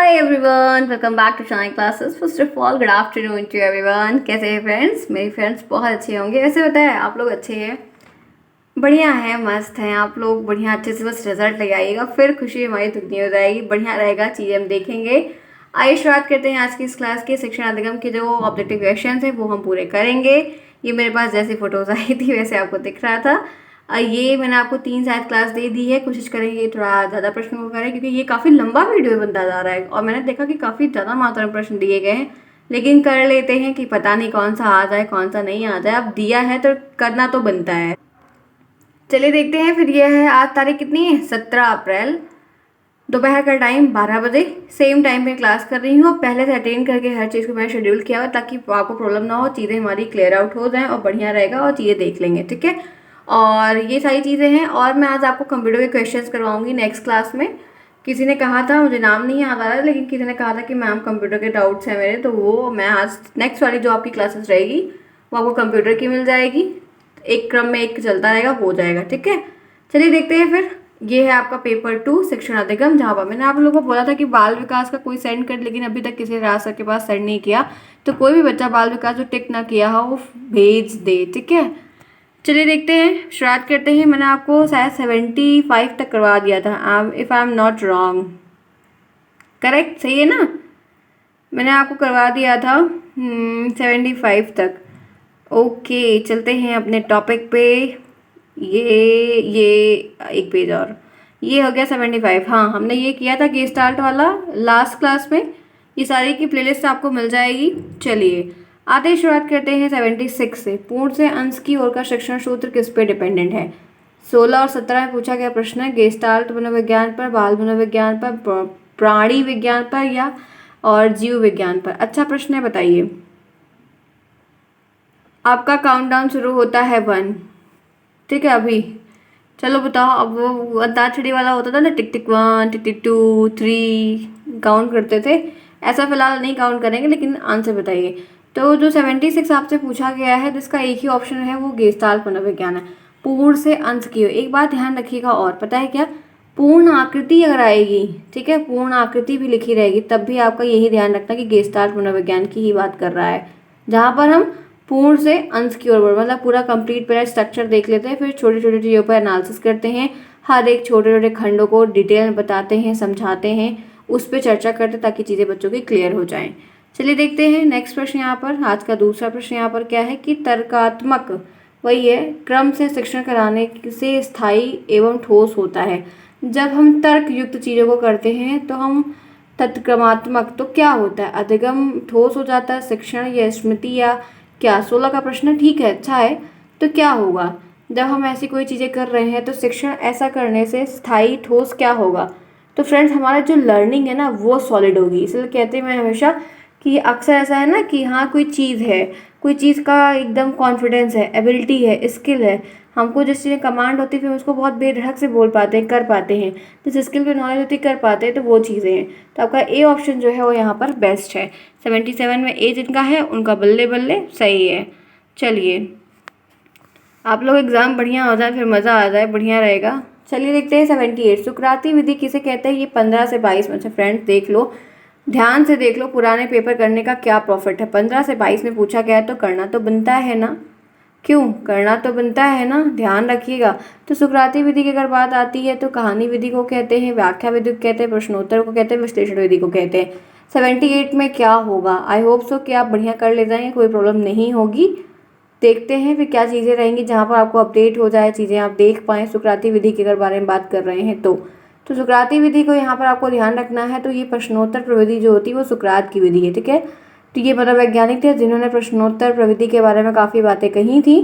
Hi everyone, welcome back to Shine classes. First of all good afternoon to everyone. कैसे हैं friends? मेरी friends बहुत अच्छे होंगे। वैसे बताएं, आप लोग अच्छे हैं? बढ़िया है, मस्त हैं आप लोग। बढ़िया अच्छे से बस रिजल्ट ले आइएगा, फिर खुशी हमारी दुगनी हो जाएगी। बढ़िया रहेगा, चीज़ें हम देखेंगे। आइए शुरुआत करते हैं आज की इस क्लास के। शिक्षण अधिगम के जो ऑब्जेक्टिव क्वेश्चन है वो हम पूरे करेंगे। ये मेरे पास जैसी फोटोज आई थी वैसे आपको दिख रहा था। ये मैंने आपको 3 शायद क्लास दे दी है। कोशिश करेंगे थोड़ा ज़्यादा प्रश्नों को करें, क्योंकि ये काफ़ी लंबा वीडियो बनता जा रहा है और मैंने देखा कि काफ़ी ज़्यादा मात्रा में प्रश्न दिए गए हैं। लेकिन कर लेते हैं कि पता नहीं कौन सा आ जाए कौन सा नहीं आ जाए। अब दिया है तो करना तो बनता है। चलिए देखते हैं फिर। ये है, आज तारीख कितनी है? 17 अप्रैल, दोपहर का टाइम 12 बजे। सेम टाइम पे क्लास कर रही हूँ। पहले से अटेंड करके हर चीज़ को मैंने शेड्यूल किया हुआ ताकि आपको प्रॉब्लम ना हो, चीज़ें हमारी क्लियर आउट हो जाएं और बढ़िया रहेगा और चीज़ें देख लेंगे, ठीक है। और ये सारी चीज़ें हैं। और मैं आज आपको कंप्यूटर के क्वेश्चंस करवाऊंगी नेक्स्ट क्लास में। किसी ने कहा था, मुझे नाम नहीं याद आ रहा है, लेकिन किसी ने कहा था कि मैम कंप्यूटर के डाउट्स हैं मेरे, तो वो मैं आज नेक्स्ट वाली जो आपकी क्लासेस रहेगी वो आपको कंप्यूटर की मिल जाएगी। एक क्रम में एक चलता रहेगा, हो जाएगा, ठीक है। चलिए देखते हैं फिर। ये है आपका पेपर 2 शिक्षण अधिगम, जहाँ पर मैंने आप लोगों को बोला था कि बाल विकास का कोई सेंड कर, लेकिन अभी तक किसी राज सर के पास सेंड नहीं किया। तो कोई भी बच्चा बाल विकास जो टिक ना किया हो वो भेज दे, ठीक है। चलिए देखते हैं, शुरुआत करते हैं। मैंने आपको शायद 75 तक करवा दिया था, if I am not wrong. Correct, सही है ना? मैंने आपको करवा दिया था 75 तक। ओके, चलते हैं अपने टॉपिक पे। ये एक पेज और, ये हो गया 75। हाँ, हमने ये किया था कि स्टार्ट वाला लास्ट क्लास में। ये सारी की प्लेलिस्ट आपको मिल जाएगी। चलिए आते ही शुरुआत करते हैं 76 से। पूर्ण से अंश की ओर का शिक्षण सूत्र किस पे डिपेंडेंट है? 16 और 17 में पूछा गया प्रश्न है गेस्टाल्ट मनोविज्ञान पर, बाल मनोविज्ञान पर, प्राणी विज्ञान पर या और जीव विज्ञान पर। अच्छा प्रश्न है, बताइए। आपका काउंटडाउन शुरू होता है 1, ठीक है। अभी चलो बताओ। अब वो अंताक्षरी वाला होता था ना, टिक टिक 1, टिक टिक 2, 3 काउंट करते थे। ऐसा फिलहाल नहीं काउंट करेंगे, लेकिन आंसर बताइए। तो जो 76 आपसे पूछा गया है जिसका एक ही ऑप्शन है वो गेस्टाल्ट मनोविज्ञान है। पूर्ण से अंश की हो। एक बात ध्यान रखिएगा, और पता है क्या, पूर्ण आकृति अगर आएगी, ठीक है, पूर्ण आकृति भी लिखी रहेगी, तब भी आपका यही ध्यान रखना कि गेस्टाल्ट मनोविज्ञान की ही बात कर रहा है। जहाँ पर हम पूर्ण से अंश की ओर बढ़, मतलब पूरा कंप्लीट पहले स्ट्रक्चर देख लेते हैं, फिर छोटी छोटी चीज़ों पर एनालिसिस करते हैं, हर एक छोटे छोटे खंडों को डिटेल में बताते हैं, समझाते हैं, उस पर चर्चा करते हैं ताकि चीज़ें बच्चों की क्लियर हो जाएं। चलिए देखते हैं नेक्स्ट प्रश्न। यहाँ पर आज का दूसरा प्रश्न यहाँ पर क्या है कि तर्कात्मक, वही है, क्रम से शिक्षण कराने से स्थायी एवं ठोस होता है। जब हम तर्क युक्त चीज़ों को करते हैं तो हम तत्क्रमात्मक, तो क्या होता है? अधिगम ठोस हो जाता है, शिक्षण या स्मृति या क्या? 16 का प्रश्न ठीक है, अच्छा है। तो क्या होगा जब हम ऐसी कोई चीज़ें कर रहे हैं? तो शिक्षण ऐसा करने से स्थायी ठोस क्या होगा? तो फ्रेंड्स, हमारा जो लर्निंग है ना वो सॉलिड होगी। इसलिए कहते हैं मैं हमेशा कि अक्सर ऐसा है ना कि हाँ, कोई चीज़ है, कोई चीज़ का एकदम कॉन्फिडेंस है, एबिलिटी है, स्किल है, हमको जिस चीज़ें कमांड होती है फिर उसको बहुत बेधड़क से बोल पाते हैं, कर पाते हैं। जिस स्किल की नॉलेज होती है कर पाते हैं, तो वो चीज़ें हैं। तो आपका ए ऑप्शन जो है वो यहाँ पर बेस्ट है। 77 में ए जिनका है उनका बल्ले बल्ले सही है। चलिए, आप लोग एग्ज़ाम बढ़िया हो जाए, फिर मज़ा आ जाए, बढ़िया रहेगा। चलिए देखते हैं 78, सुकराती विधि किसे कहते हैं? ये 15 से 22 में। अच्छा फ्रेंड्स, देख लो, ध्यान से देख लो, पुराने पेपर करने का क्या प्रॉफिट है। 15 से 22 में पूछा गया है तो करना तो बनता है ना, क्यों? करना तो बनता है ना, ध्यान रखिएगा। तो सुकराती विधि की अगर बात आती है तो कहानी विधि को कहते हैं, व्याख्या विधि को कहते हैं, प्रश्नोत्तर को कहते हैं, विश्लेषण विधि को कहते हैं। 78 में क्या होगा? आई होप सो कि आप बढ़िया कर ले जाएंगे, कोई प्रॉब्लम नहीं होगी। देखते हैं फिर क्या चीज़ें रहेंगी जहाँ पर आपको अपडेट हो जाए, चीज़ें आप देख पाएँ। सुकराती विधि के अगर बारे में बात कर रहे हैं तो सुकराती विधि को यहाँ पर आपको ध्यान रखना है। तो ये प्रश्नोत्तर प्रविधि जो होती है वो सुकरात की विधि है, ठीक है। तो ये मनोवैज्ञानिक थे जिन्होंने प्रश्नोत्तर प्रविधि के बारे में काफ़ी बातें कही थी,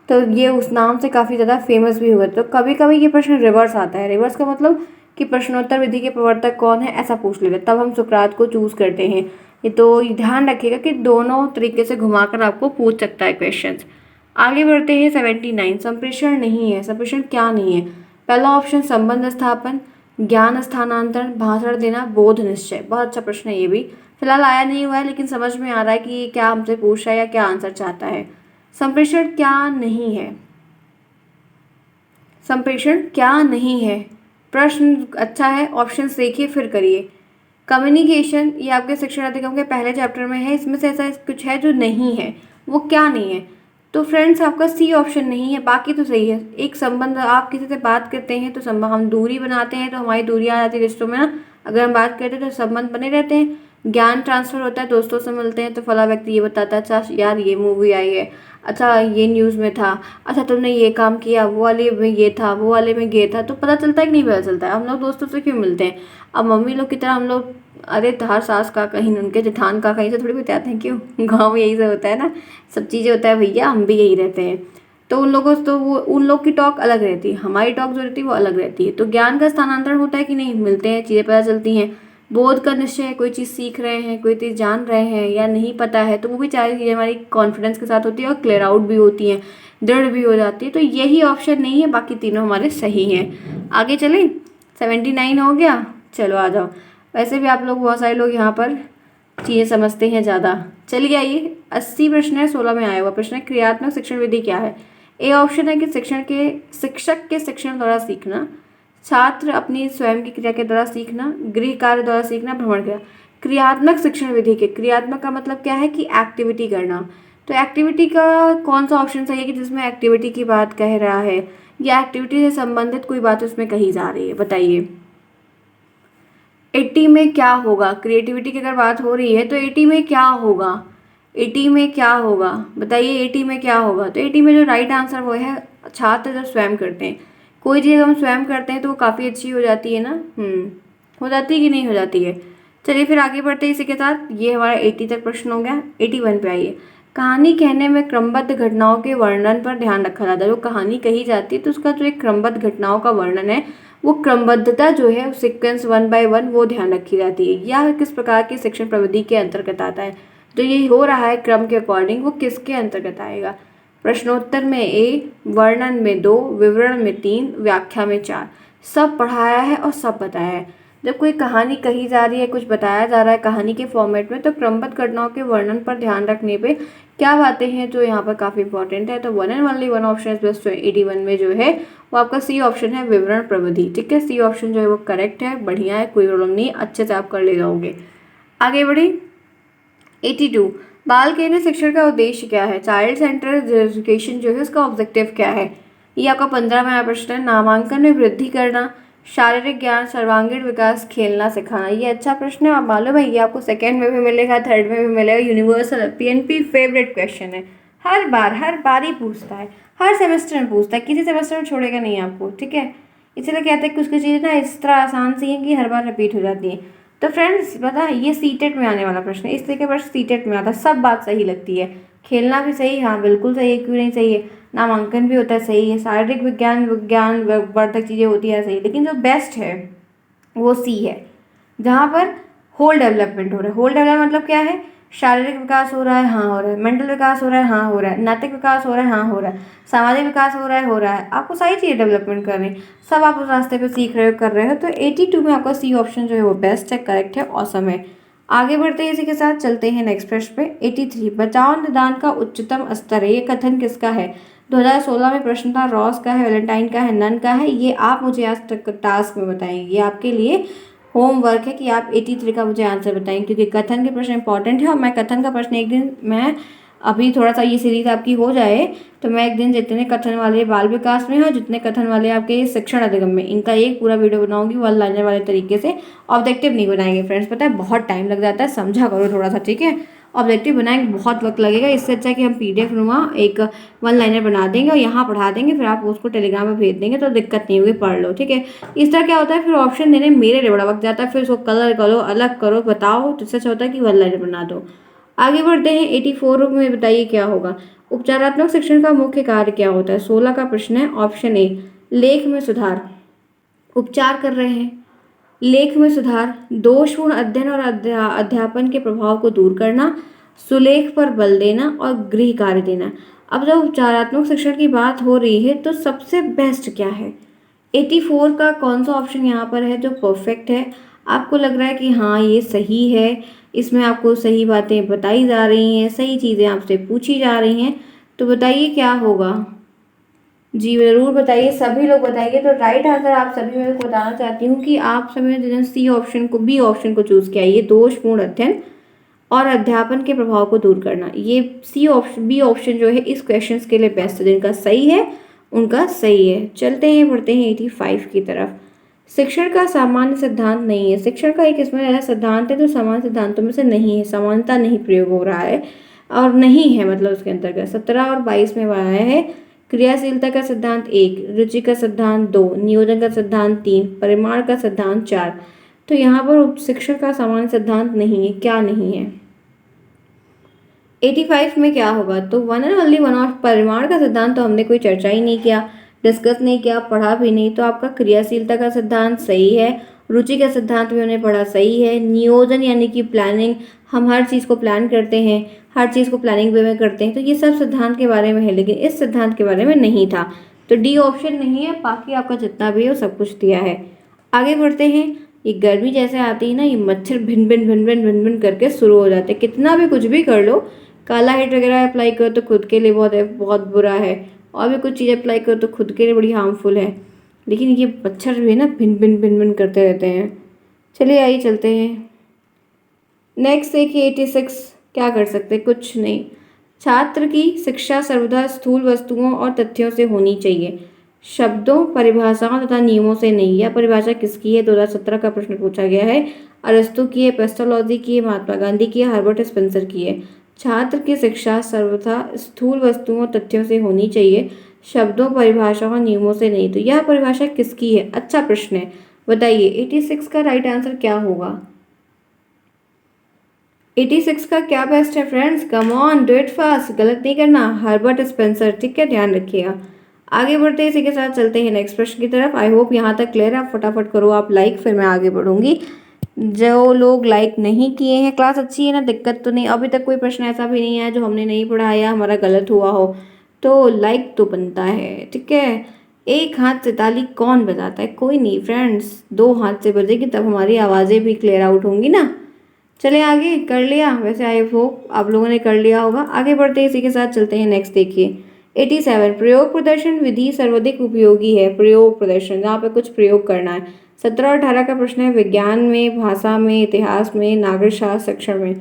तो ये उस नाम से काफ़ी ज़्यादा फेमस भी हुए। तो कभी कभी ये प्रश्न रिवर्स आता है। रिवर्स का मतलब कि प्रश्नोत्तर विधि के प्रवर्तक कौन है ऐसा पूछ लेते, तब हम सुकरात को चूज़ करते हैं। ये तो ध्यान रखिएगा कि दोनों तरीके से घुमाकर आपको पूछ सकता है क्वेश्चन। आगे बढ़ते हैं 79, संप्रेषण नहीं है। संप्रेषण क्या नहीं है? पहला ऑप्शन संबंध स्थापन, ज्ञान स्थानांतरण, भाषण देना, बोध निश्चय। बहुत अच्छा प्रश्न है ये भी। फिलहाल आया नहीं हुआ है, लेकिन समझ में आ रहा है कि ये क्या हमसे पूछ रहा है या क्या आंसर चाहता है। संप्रेषण क्या नहीं है? संप्रेषण क्या नहीं है? प्रश्न अच्छा है, ऑप्शन देखिए फिर करिए। कम्युनिकेशन ये आपके शिक्षण अधिगम के पहले चैप्टर में है, इसमें से ऐसा कुछ है जो नहीं है, वो क्या नहीं है? तो फ्रेंड्स आपका सी ऑप्शन नहीं है, बाकी तो सही है। एक संबंध, आप किसी से बात करते हैं तो संबंध, हम दूरी बनाते हैं तो हमारी दूरियां आ जाती है रिश्तों में ना, अगर हम बात करते हैं तो संबंध बने रहते हैं। ज्ञान ट्रांसफर होता है, दोस्तों से मिलते हैं तो फला व्यक्ति ये बताता है, अच्छा यार ये मूवी आई है, अच्छा ये न्यूज़ में था, अच्छा तुमने ये काम किया, वो वाले में ये था, वो वाले में ये था, तो पता चलता है कि नहीं पता चलता है? हम लोग दोस्तों से क्यों मिलते हैं? अब मम्मी लोग की तरह हम लोग, अरे तार सास का कहीं, उनके जेठान का कहीं से थोड़ी बताते हैं, क्यों? गाँव में यही सब होता है ना, सब चीज़ें होता है भैया, हम भी यही रहते हैं। तो उन लोगों से तो वो, उन लोग की टॉक अलग रहती है, हमारी टॉक जो रहती है वो अलग रहती है। तो ज्ञान का स्थानांतरण होता है कि नहीं? मिलते हैं, चीज़ें पता चलती हैं। बोध का निश्चय है, कोई चीज़ सीख रहे हैं, कोई चीज़ जान रहे हैं या नहीं पता है, तो वो भी सारी चीज़ें हमारी कॉन्फिडेंस के साथ होती है और क्लियर आउट भी होती हैं, दृढ़ भी हो जाती है। तो यही ऑप्शन नहीं है, बाकी तीनों हमारे सही हैं। आगे चलें, 79 हो गया, चलो आ जाओ। वैसे भी आप लोग, बहुत सारे लोग यहाँ पर चीज़ें समझते हैं ज़्यादा। चलिए आइए, 80 प्रश्न है, 16 में आया हुआ प्रश्न है, क्रियात्मक शिक्षण विधि क्या है? ए ऑप्शन है कि शिक्षक के शिक्षण द्वारा सीखना, छात्र अपनी स्वयं की क्रिया के द्वारा सीखना, गृह कार्य द्वारा सीखना, भ्रमण क्रिया। क्रियात्मक शिक्षण विधि के, क्रियात्मक का मतलब क्या है कि एक्टिविटी करना, तो एक्टिविटी का कौन सा ऑप्शन सही है कि जिसमें एक्टिविटी की बात कह रहा है या एक्टिविटी से संबंधित कोई बात उसमें कही जा रही है? बताइए 80 में क्या होगा? क्रिएटिविटी की अगर बात हो रही है तो 80 में क्या होगा? 80 में क्या होगा? बताइए 80 में क्या होगा? तो 80 में जो राइट आंसर वो है छात्र जब स्वयं करते हैं, कोई चीज़ हम स्वयं करते हैं तो वो काफ़ी अच्छी हो जाती है ना। हो जाती है कि नहीं हो जाती है? चलिए फिर आगे बढ़ते हैं इसी के साथ। ये हमारा 80 तक प्रश्न हो गया। 81 पे आइए। कहानी कहने में क्रमबद्ध घटनाओं के वर्णन पर ध्यान रखा जाता है। जो कहानी कही जाती है तो उसका जो एक क्रमबद्ध घटनाओं का वर्णन है, वो क्रमबद्धता जो है, सीक्वेंस 1 बाय 1, वो ध्यान रखी जाती है। यह किस प्रकार की शिक्षण प्रविधि के अंतर्गत आता है? जो ये हो रहा है क्रम के अकॉर्डिंग, वो किसके अंतर्गत आएगा? प्रश्नोत्तर में ए, वर्णन में 2, विवरण में 3, व्याख्या में 4। सब पढ़ाया है और सब बताया है। जब कोई कहानी कही जा रही है, कुछ बताया जा रहा है कहानी के फॉर्मेट में, तो क्रमबद्ध घटनाओं के वर्णन पर ध्यान रखने पे क्या बातें हैं जो यहाँ पर काफ़ी इंपॉर्टेंट है? तो one and only one option is best. 81 में जो है वो आपका सी ऑप्शन है, विवरण प्रविधि। ठीक है, सी ऑप्शन जो है वो करेक्ट है, बढ़िया है, कोई प्रॉब्लम नहीं, अच्छे से आप कर ले जाओगे। आगे बढ़ी 82, बाल केंद्रित शिक्षण का उद्देश्य क्या है? चाइल्ड सेंटर्ड एजुकेशन जो है उसका ऑब्जेक्टिव क्या है? ये आपका 15 में प्रश्न है। नामांकन में वृद्धि करना, शारीरिक ज्ञान, सर्वांगीण विकास, खेलना सिखाना। ये अच्छा प्रश्न है, आप मालूम है ये आपको सेकेंड में भी मिलेगा, थर्ड में भी मिलेगा। यूनिवर्सल पीएनपी फेवरेट क्वेश्चन है, हर बार ही पूछता है, हर सेमेस्टर में पूछता है, किसी सेमेस्टर में छोड़ेगा नहीं आपको। ठीक है, इसलिए कहते हैं कुछ कुछ चीज़ें ना इस तरह आसान सी हैं कि हर बार रिपीट हो जाती हैं। तो फ्रेंड्स पता है ये सीटेट में आने वाला प्रश्न है, इस तरीके पर सीटेट में आता है, सब बात सही लगती है। खेलना भी सही, हाँ बिल्कुल सही है, क्यों नहीं सही है। नामांकन भी होता है, सही है। शारीरिक विज्ञान वर्धक चीज़ें होती है, सही। लेकिन जो बेस्ट है वो सी है, जहाँ पर होल डेवलपमेंट हो रहा है। होल डेवलपमेंट मतलब क्या है? शारीरिक विकास हो रहा है, हाँ हो रहा है। मेंटल विकास हो रहा है, हाँ हो रहा है। नैतिक विकास हो रहा है, हाँ हो रहा है। सामाजिक विकास हो रहा है, हो रहा है। आपको सारी चीज़ें डेवलपमेंट कर रही हैं, सब आप उस रास्ते पे सीख रहे हो, कर रहे हो। तो 82 में आपका सी ऑप्शन जो है वो बेस्ट है, करेक्ट है, ऑसम है। आगे बढ़ते हैं, इसी के साथ चलते हैं नेक्स्ट प्रश्न पे। 83, बचाव निदान का उच्चतम स्तर है, ये कथन किसका है? 2016 में प्रश्न था, रॉस का है, वैलेंटाइन का है, नन का है। ये आप मुझे आज टास्क में बताएंगे, ये आपके लिए होमवर्क है कि आप 83 का मुझे आंसर बताएं, क्योंकि कथन के प्रश्न इंपॉर्टेंट है। और मैं कथन का प्रश्न एक दिन, मैं अभी थोड़ा सा ये सीरीज आपकी हो जाए तो मैं एक दिन जितने कथन वाले बाल विकास में और जितने कथन वाले आपके शिक्षण अधिगम में, इनका एक पूरा वीडियो बनाऊंगी वन लाइनर वाले तरीके से। ऑब्जेक्टिव नहीं बनाएंगे फ्रेंड्स, पता है बहुत टाइम लग जाता है, समझा करो थोड़ा सा, ठीक है। ऑब्जेक्टिव बनाएंगे बहुत वक्त लगेगा, इससे अच्छा कि हम PDF नुमा एक वन लाइनर बना देंगे और यहाँ पढ़ा देंगे, फिर आप उसको टेलीग्राम में भेज देंगे तो दिक्कत नहीं होगी, पढ़ लो, ठीक है। इस तरह क्या होता है, फिर ऑप्शन देने मेरे लिए बड़ा वक्त जाता है, फिर उसको कलर करो, अलग करो, बताओ, तो इससे अच्छा होता है कि वन लाइनर बना दो। आगे बढ़ते हैं 84 में, बताइए क्या होगा? उपचारात्मक शिक्षण का मुख्य कार्य क्या होता है? 16 का प्रश्न है। ऑप्शन ए, लेख में सुधार, उपचार कर रहे हैं, लेख में सुधार, दोषपूर्ण अध्ययन और अध्यापन के प्रभाव को दूर करना, सुलेख पर बल देना और गृह कार्य देना। अब जब उपचारात्मक शिक्षण की बात हो रही है तो सबसे बेस्ट क्या है? 84 का कौन सा ऑप्शन यहाँ पर है जो परफेक्ट है? आपको लग रहा है कि हाँ ये सही है, इसमें आपको सही बातें बताई जा रही हैं, सही चीज़ें आपसे पूछी जा रही हैं, तो बताइए क्या होगा? जी ज़रूर बताइए, सभी लोग बताइए। तो राइट आंसर आप सभी में को बताना चाहती हूँ कि आप सभी ने सी ऑप्शन को, बी ऑप्शन को चूज़ किया, ये दोषपूर्ण अध्ययन और अध्यापन के प्रभाव को दूर करना। ये सी ऑप्शन, बी ऑप्शन जो है इस क्वेश्चन के लिए बेस्ट है। जिनका सही है उनका सही है। चलते हैं, बढ़ते हैं 85 की तरफ। शिक्षण का सामान्य सिद्धांत नहीं है। शिक्षण का एक इसमें ऐसा सिद्धांत है जो सामान्य सिद्धांतों में से नहीं है, समानता नहीं प्रयोग हो रहा है और नहीं है, मतलब उसके अंतर्गत 17 और 22 में बनाया है। क्रियाशीलता का सिद्धांत 1, रुचि का सिद्धांत 2, नियोजन का सिद्धांत 3, परिमाण का सिद्धांत 4। तो यहाँ पर शिक्षण का सामान्य सिद्धांत नहीं है, क्या नहीं है? 85 में क्या होगा? तो one and only one of परिमाण का सिद्धांत तो हमने कोई चर्चा ही नहीं किया, डिस्कस नहीं किया, पढ़ा भी नहीं। तो आपका क्रियाशीलता का सिद्धांत सही है, रुचि का सिद्धांत भी हमने पढ़ा, सही है। नियोजन यानी कि प्लानिंग, हम हर चीज़ को प्लान करते हैं, हर चीज़ को प्लानिंग वे में करते हैं, तो ये सब सिद्धांत के बारे में है, लेकिन इस सिद्धांत के बारे में नहीं था। तो डी ऑप्शन नहीं है, बाकी आपका जितना भी है वो सब कुछ दिया है। आगे बढ़ते हैं। ये गर्मी जैसे आती है ना, ये मच्छर भिन भिन भिन भिन भिन भिन करके शुरू हो जाते हैं। कितना भी कुछ भी कर लो, काला हिट वगैरह अप्लाई करो तो खुद के लिए बहुत है, बहुत बुरा है, और भी कुछ चीज़ अप्लाई करो तो खुद के लिए बड़ी हार्मफुल है, लेकिन ये मच्छर भी ना भिन भिन भिन भिन करते रहते हैं। चलिए आइए चलते हैं नेक्स्ट। देखिए 86, क्या कर सकते, कुछ नहीं। छात्र की शिक्षा सर्वदा स्थूल वस्तुओं और तथ्यों से होनी चाहिए, शब्दों, परिभाषाओं तथा नियमों से नहीं। यह परिभाषा किसकी है? 2017 का प्रश्न पूछा गया है। अरस्तु की है, पेस्टोलॉजी की है, महात्मा गांधी की है, हर्बर्ट स्पेंसर की है। छात्र की शिक्षा सर्वथा स्थूल वस्तुओं तथ्यों से होनी चाहिए, शब्दों, परिभाषाओं, नियमों से नहीं। तो यह परिभाषा किसकी है? अच्छा प्रश्न है, बताइए 86 का राइट आंसर क्या होगा? 86 का क्या बेस्ट है friends? Come on, do it fast, गलत नहीं करना। हर्बर्ट स्पेंसर, ठीक है, ध्यान रखिएगा। आगे बढ़ते हैं, इसी के साथ चलते हैं नेक्स्ट प्रश्न की तरफ। आई होप यहाँ तक क्लियर है। आप फटाफट करो आप लाइक, फिर मैं आगे बढ़ूंगी। जो लोग लाइक नहीं किए हैं, क्लास अच्छी है ना, दिक्कत तो नहीं, अभी तक कोई प्रश्न ऐसा भी नहीं है जो हमने नहीं पढ़ा या हमारा गलत हुआ हो, तो लाइक तो बनता है, ठीक है। एक हाथ से ताली कौन बजाता है? कोई नहीं फ्रेंड्स, दो हाथ से बजेगी तब हमारी आवाज़ें भी क्लियर आउट होंगी ना। चले आगे, कर लिया वैसे, आई होप आप लोगों ने कर लिया होगा। आगे बढ़ते हैं, इसी के साथ चलते हैं नेक्स्ट। देखिए 87, प्रयोग प्रदर्शन विधि सर्वाधिक उपयोगी है। प्रयोग प्रदर्शन, जहाँ पे कुछ प्रयोग करना है। 17 और 18 का प्रश्न है, विज्ञान में, भाषा में, इतिहास में, नागरिक शास्त्र शिक्षण में।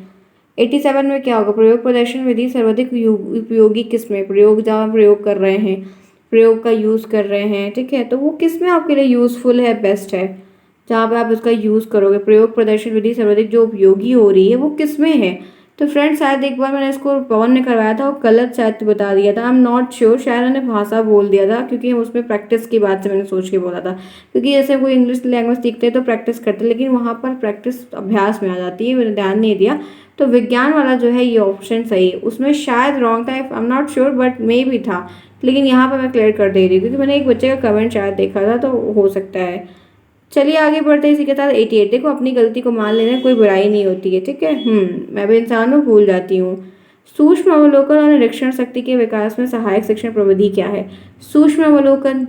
87 में क्या होगा? प्रयोग प्रदर्शन विधि सर्वाधिक उपयोगी किस में? प्रयोग, जहाँ प्रयोग कर रहे हैं, प्रयोग का यूज़ कर रहे हैं, ठीक है, तो वो किस में आपके लिए यूज़फुल है, बेस्ट है, जहाँ पे आप उसका यूज़ करोगे। प्रयोग प्रदर्शन विधि सर्वाधिक जो उपयोगी हो रही है वो किस में है? तो फ्रेंड्स शायद एक बार मैंने इसको पवन ने करवाया था, वो गलत शायद बता दिया था, आई एम नॉट श्योर, शायद मैंने भाषा बोल दिया था, क्योंकि उसमें प्रैक्टिस की बात से मैंने सोच के बोला था। क्योंकि जैसे कोई इंग्लिश लैंग्वेज सीखते हैं तो प्रैक्टिस करते हैं, लेकिन वहाँ पर प्रैक्टिस अभ्यास में आ जाती है, मैंने ध्यान नहीं दिया। तो विज्ञान वाला जो है ये ऑप्शन सही है, उसमें शायद रॉन्ग था, I am not sure, but मे भी था, लेकिन यहाँ पर मैं क्लियर कर दे रही हूँ क्योंकि मैंने एक बच्चे का कमेंट शायद देखा था, तो हो सकता है। चलिए आगे बढ़ते हैं, इसी के साथ 88। देखो अपनी गलती को मान लेना कोई बुराई नहीं होती है, ठीक है। मैं भी इंसान हूँ, भूल जाती हूँ। सूक्ष्म अवलोकन और निरीक्षण शक्ति के विकास में सहायक शिक्षण प्रविधि क्या है? सूक्ष्म अवलोकन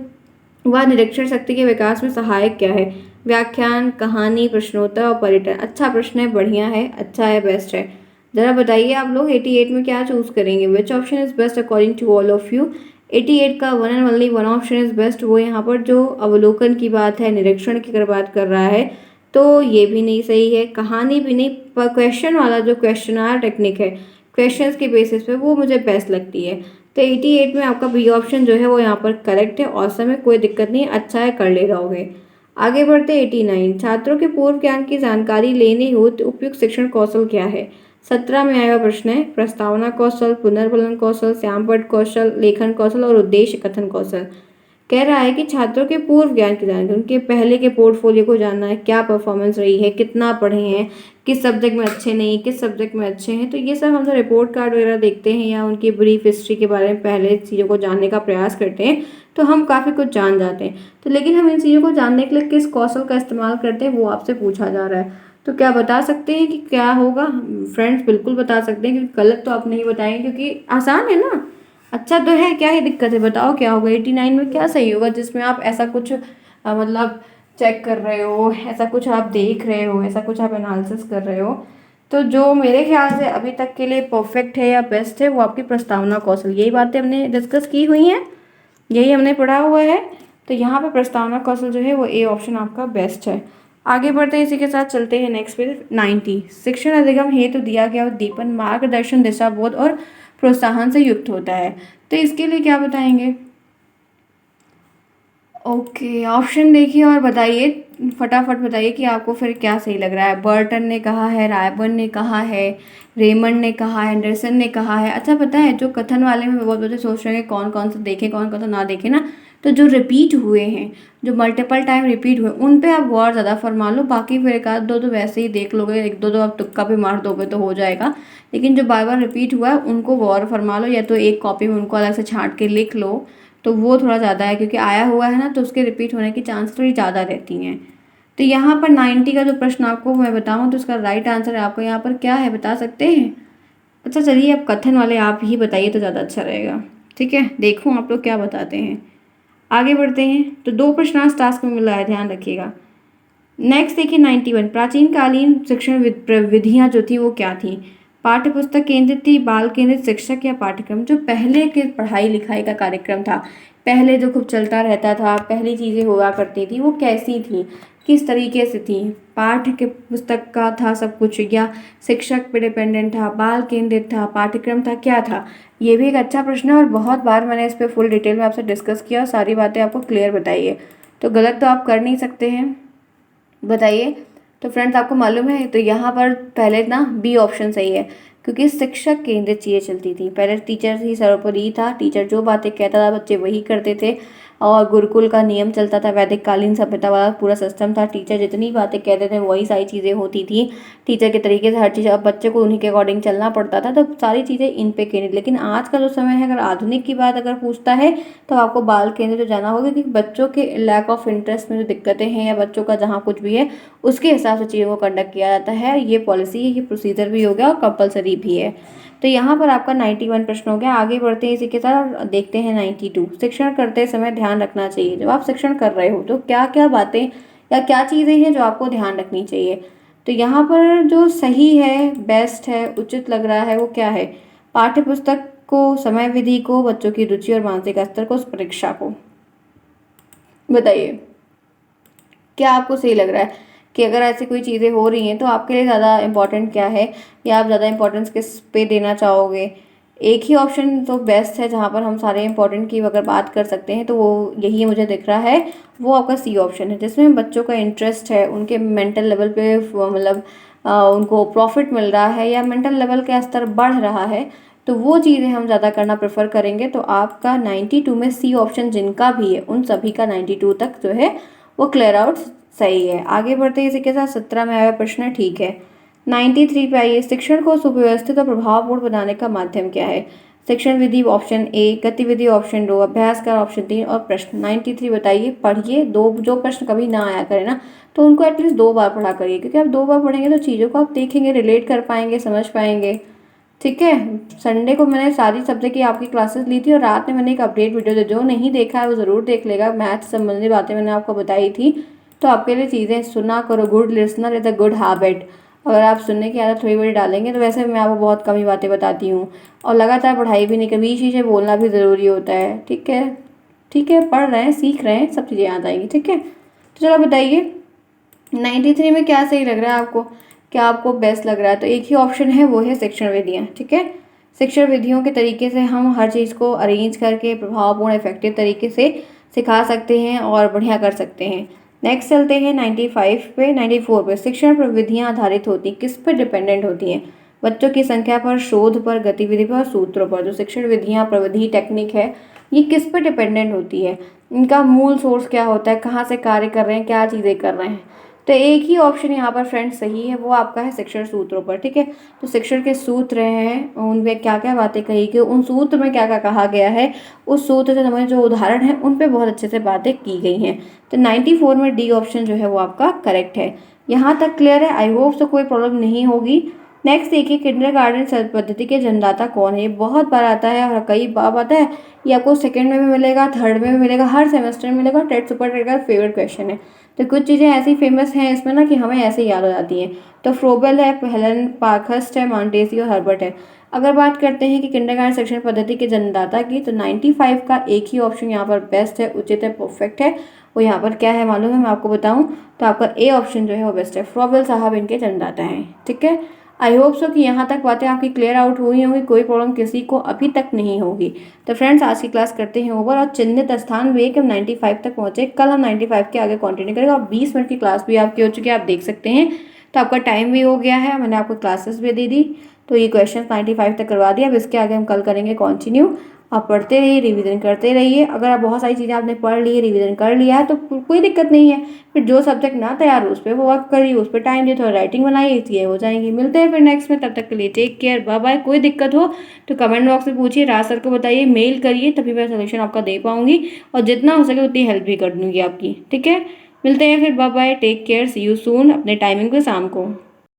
व निरीक्षण शक्ति के विकास में सहायक क्या है? व्याख्यान, कहानी, प्रश्नोत्तर और पर्यटन। अच्छा प्रश्न है, बढ़िया है, अच्छा है, बेस्ट है। जरा बताइए आप लोग 88 में क्या चूज करेंगे? Which option is best according to all of you? 88 का one and only one option is best. वो यहाँ पर जो अवलोकन की बात है, निरीक्षण की अगर बात कर रहा है, तो ये भी नहीं सही है, कहानी भी नहीं, पर क्वेश्चन वाला जो क्वेश्चनर टेक्निक है, क्वेश्चंस के बेसिस पे, वो मुझे बेस्ट लगती है। तो 88 में आपका बी ऑप्शन जो है वो यहाँ पर करेक्ट है। औसम में कोई दिक्कत नहीं, अच्छा है, कर ले रहोगे। आगे बढ़ते 89, छात्रों के पूर्व ज्ञान की जानकारी लेने हेतु उपयुक्त शिक्षण कौशल क्या है? 17 में आया प्रश्न है, प्रस्तावना कौशल, पुनर्बलन कौशल, श्यामपट्ट कौशल, लेखन कौशल और उद्देश्य कथन कौशल। कह रहा है कि छात्रों के पूर्व ज्ञान की जानकारी, उनके पहले के पोर्टफोलियो को जानना है, क्या परफॉर्मेंस रही है, कितना पढ़े हैं, किस सब्जेक्ट में अच्छे नहीं, किस सब्जेक्ट में अच्छे हैं। तो ये सब हम जो रिपोर्ट कार्ड वगैरह देखते हैं या उनकी ब्रीफ हिस्ट्री के बारे में पहले चीज़ों को जानने का प्रयास करते हैं, तो हम काफ़ी कुछ जान जाते हैं। तो लेकिन हम इन चीज़ों को जानने के लिए किस कौशल का इस्तेमाल करते हैं, वो आपसे पूछा जा रहा है। तो क्या बता सकते हैं कि क्या होगा? फ्रेंड्स बिल्कुल बता सकते हैं, क्योंकि गलत तो आप नहीं बताएंगे, क्योंकि आसान है ना, अच्छा तो है, क्या ही दिक्कत है, बताओ क्या होगा 89 में, क्या सही होगा जिसमें आप ऐसा कुछ मतलब चेक कर रहे हो, ऐसा कुछ आप देख रहे हो, ऐसा कुछ आप एनालिसिस कर रहे हो। तो जो मेरे ख्याल से अभी तक के लिए परफेक्ट है या बेस्ट है, वो आपकी प्रस्तावना कौशल। यही बातें हमने डिस्कस की हुई हैं, यही हमने पढ़ा हुआ है। तो यहाँ पे प्रस्तावना कौशल जो है वो ए ऑप्शन आपका बेस्ट है। आगे बढ़ते हैं, इसी के साथ चलते हैं नेक्स्ट पे 90। शिक्षण अधिगम हेतु दिया गया उद्दीपन मार्गदर्शन, दिशाबोध और प्रोत्साहन से युक्त होता है। तो इसके लिए क्या बताएंगे? ओके, ऑप्शन देखिए और बताइए, फटाफट बताइए कि आपको फिर क्या सही लग रहा है। बर्टन ने कहा है, रायबर्न ने कहा है, रेमंड ने कहा है, एंडरसन ने कहा है। अच्छा पता है, जो कथन वाले में बहुत बच्चे सोच रहे हैं कौन कौन सा देखें कौन कौन सा ना देखें ना, तो जो रिपीट हुए हैं, जो मल्टीपल टाइम रिपीट हुए, उन पे आप गौर ज़्यादा फरमा लो। बाकी फिर एक आध दो तो वैसे ही देख लोगे, एक दो दो आप तुक्का भी मार दोगे तो हो जाएगा। लेकिन जो बार बार रिपीट हुआ है उनको गौर फरमा लो, या तो एक कॉपी में उनको अलग से छांट के लिख लो, तो वो थोड़ा ज़्यादा है, क्योंकि आया हुआ है ना तो उसके रिपीट होने की चांस थोड़ी ज़्यादा रहती हैं। तो यहाँ पर 90 का जो प्रश्न आपको मैं बताऊँ तो उसका राइट आंसर आपको यहाँ पर क्या है, बता सकते हैं? अच्छा चलिए, अब कथन वाले आप ही बताइए तो ज़्यादा अच्छा रहेगा। ठीक है, देखूँ आप लोग क्या बताते हैं। आगे बढ़ते हैं, तो 2 प्रश्न आज टास्क में मिला है, ध्यान रखिएगा। नेक्स्ट देखिए 91, प्राचीन कालीन शिक्षण विधियाँ जो थी वो क्या थी? पाठ्य पुस्तक केंद्रित थी, बाल केंद्रित शिक्षक या पाठ्यक्रम? जो पहले के पढ़ाई लिखाई का कार्यक्रम था, पहले जो खूब चलता रहता था, पहली चीज़ें हुआ करती थी, वो कैसी थी, किस तरीके से थी? पाठ्य के पुस्तक का था सब कुछ, या शिक्षक पे डिपेंडेंट था, बाल केंद्रित था, पाठ्यक्रम था, क्या था? ये भी एक अच्छा प्रश्न है और बहुत बार मैंने इस पर फुल डिटेल में आपसे डिस्कस किया और सारी बातें आपको क्लियर बताइए, तो गलत तो आप कर नहीं सकते हैं, बताइए। तो फ्रेंड्स आपको मालूम है, तो यहाँ पर पहले ना बी ऑप्शन सही है, क्योंकि शिक्षक केंद्रित चीज़ें चलती थी। पहले टीचर ही सर्वोपरि था, टीचर जो बातें कहता था बच्चे वही करते थे, और गुरुकुल का नियम चलता था, वैदिक कालीन सभ्यता वाला पूरा सिस्टम था। टीचर जितनी बातें कहते थे वही सारी चीज़ें होती थी, टीचर के तरीके से हर चीज़, अब बच्चे को उन्हीं के अकॉर्डिंग चलना पड़ता था, तो सारी चीज़ें इन पे केंद्रित। लेकिन आज का जो समय है, अगर आधुनिक की बात अगर पूछता है तो आपको बाल केंद्रित तो जाना होगा, क्योंकि बच्चों के लैक ऑफ इंटरेस्ट में जो दिक्कतें हैं, या बच्चों का जहाँ कुछ भी है उसके हिसाब से चीज़ों को कंडक्ट किया जाता है। ये पॉलिसी है, ये प्रोसीजर भी हो गया और कंपलसरी भी है। तो यहाँ पर आपका 91 प्रश्न हो गया। आगे बढ़ते हैं इसी के साथ और देखते हैं 92, शिक्षण करते समय ध्यान रखना चाहिए। जब आप शिक्षण कर रहे हो तो क्या क्या बातें या क्या चीज़ें हैं जो आपको ध्यान रखनी चाहिए? तो यहाँ पर जो सही है, बेस्ट है, उचित लग रहा है, वो क्या है? पाठ्य पुस्तक को, समय विधि को, बच्चों की रुचि और मानसिक स्तर को, परीक्षा को। बताइए क्या आपको सही लग रहा है कि अगर ऐसी कोई चीज़ें हो रही हैं तो आपके लिए ज़्यादा इम्पोर्टेंट क्या है, या आप ज़्यादा इंपॉर्टेंस किस पे देना चाहोगे? एक ही ऑप्शन तो बेस्ट है जहाँ पर हम सारे इंपॉर्टेंट की अगर बात कर सकते हैं तो वो यही मुझे दिख रहा है, वो आपका सी ऑप्शन है, जिसमें बच्चों का इंटरेस्ट है, उनके मेंटल लेवल पे मतलब उनको प्रॉफिट मिल रहा है या मेंटल लेवल का स्तर बढ़ रहा है, तो वो चीज़ें हम ज़्यादा करना प्रेफर करेंगे। तो आपका 92 में सी ऑप्शन जिनका भी है उन सभी का 92 तक जो है वो क्लियर आउट सही है। आगे बढ़ते हैं, इसी के साथ 17 में आया प्रश्न ठीक है। 93 पे आइए, शिक्षण को सुव्यवस्थित और प्रभावपूर्ण बनाने का माध्यम क्या है? शिक्षण विधि ऑप्शन ए, गतिविधि ऑप्शन 2, अभ्यास का ऑप्शन 3 और प्रश्न। 93 बताइए, पढ़िए। दो जो प्रश्न कभी ना आया करे ना तो उनको एटलीस्ट 2 बार पढ़ा करिए, क्योंकि आप 2 बार पढ़ेंगे तो चीज़ों को आप देखेंगे, रिलेट कर पाएंगे, समझ पाएंगे। ठीक है, संडे को मैंने सारी सब्जेक्ट की आपकी क्लासेस ली थी और रात में मैंने एक अपडेट वीडियो दी, जो नहीं देखा है वो ज़रूर देख लेगा। मैथ संबंधी बातें मैंने आपको बताई थी, तो आपके लिए चीज़ें सुना करो। Good listener is a good habit. अगर आप सुनने की आदत थोड़ी बड़ी डालेंगे तो वैसे मैं आपको बहुत कम ही बातें बताती हूँ, और लगातार पढ़ाई भी नहीं, कभी चीज़ें बोलना भी ज़रूरी होता है। ठीक है, ठीक है, पढ़ रहे हैं, सीख रहे हैं, सब चीज़ें याद आएंगी। ठीक है, तो चलो बताइए 93 में क्या सही लग रहा है आपको, क्या आपको बेस्ट लग रहा है? तो एक ही ऑप्शन है, वो है शिक्षण विधियाँ। ठीक है, शिक्षण विधियों के तरीके से हम हर चीज़ को अरेंज करके प्रभावपूर्ण इफेक्टिव तरीके से सिखा सकते हैं और बढ़िया कर सकते हैं। नेक्स्ट चलते हैं 95 पे, 94 पे, शिक्षण प्रविधियाँ आधारित होती किस पर डिपेंडेंट होती हैं? बच्चों की संख्या पर, शोध पर, गतिविधि पर और सूत्रों पर। जो शिक्षण विधियाँ, प्रविधि, टेक्निक है, ये किस पर डिपेंडेंट होती है? इनका मूल सोर्स क्या होता है, कहाँ से कार्य कर रहे हैं, क्या चीज़ें कर रहे हैं? तो एक ही ऑप्शन यहाँ पर फ्रेंड्स सही है, वो आपका है शिक्षण सूत्रों पर। ठीक है, तो शिक्षण के सूत्र हैं, उनमें क्या क्या बातें कही कि उन सूत्र में क्या क्या कहा गया है, उस सूत्र से हमारे जो उदाहरण है उन पे बहुत अच्छे से बातें की गई हैं। तो 94 में डी ऑप्शन जो है वो आपका करेक्ट है। यहाँ तक क्लियर है? आई होप तो कोई प्रॉब्लम नहीं होगी। नेक्स्ट देखिए, किंडरगार्टन पद्धति के जन्मदाता कौन है? ये बहुत बार आता है और कई बार आता है, ये आपको सेकंड में भी मिलेगा, थर्ड में भी मिलेगा, हर सेमेस्टर में मिलेगा। टेट सुपर टेट का फेवरेट क्वेश्चन है। तो कुछ चीज़ें ऐसी फेमस हैं इसमें ना कि हमें ऐसे याद हो जाती हैं। तो फ्रोबेल है, हेलन पार्कहर्स्ट है, माउंटेसी और हर्बर्ट है। अगर बात करते हैं कि किंडरगार्टन शिक्षण पद्धति के जन्मदाता की, तो 95 का एक ही ऑप्शन यहाँ पर बेस्ट है, उचित है, परफेक्ट है। वो यहाँ पर क्या है मालूम है, मैं आपको बताऊँ तो आपका ए ऑप्शन जो है वो बेस्ट है, फ्रोबेल साहब इनके जन्मदाता हैं। ठीक है, आई होप सो कि यहाँ तक बातें आपकी क्लियर आउट हुई होंगी, कोई प्रॉब्लम किसी को अभी तक नहीं होगी। तो फ्रेंड्स आज की क्लास करते हैं ओवर, और चिन्हित स्थान भी है कि हम 95 तक पहुँचे। कल हम 95 के आगे कंटिन्यू करेंगे, और 20 मिनट की क्लास भी आपकी हो चुकी है, आप देख सकते हैं। तो आपका टाइम भी हो गया है, मैंने आपको क्लासेस भी दे दी, तो ये क्वेश्चन 95 तक करवा दिया। अब इसके आगे हम कल करेंगे कंटिन्यू। आप पढ़ते रहिए, रिवीजन करते रहिए। अगर आप बहुत सारी चीज़ें आपने पढ़ ली है, रिवीजन कर लिया है, तो कोई दिक्कत नहीं है। फिर जो सब्जेक्ट ना तैयार हो उस पर वर्क करिए, उस पर टाइम दिए, थोड़ा राइटिंग बनाइए, चीज़ें हो जाएंगी। मिलते हैं फिर नेक्स्ट में, तब तक के लिए टेक केयर, बाय बाय। कोई दिक्कत हो तो कमेंट बॉक्स में पूछिए, राज सर को बताइए, मेल करिए, तभी मैं सोल्यूशन आपका दे पाऊंगी, और जितना हो सके उतनी हेल्प भी कर दूंगी आपकी। ठीक है, मिलते हैं फिर, bye bye, take care, see you soon. अपने टाइमिंग पे शाम को।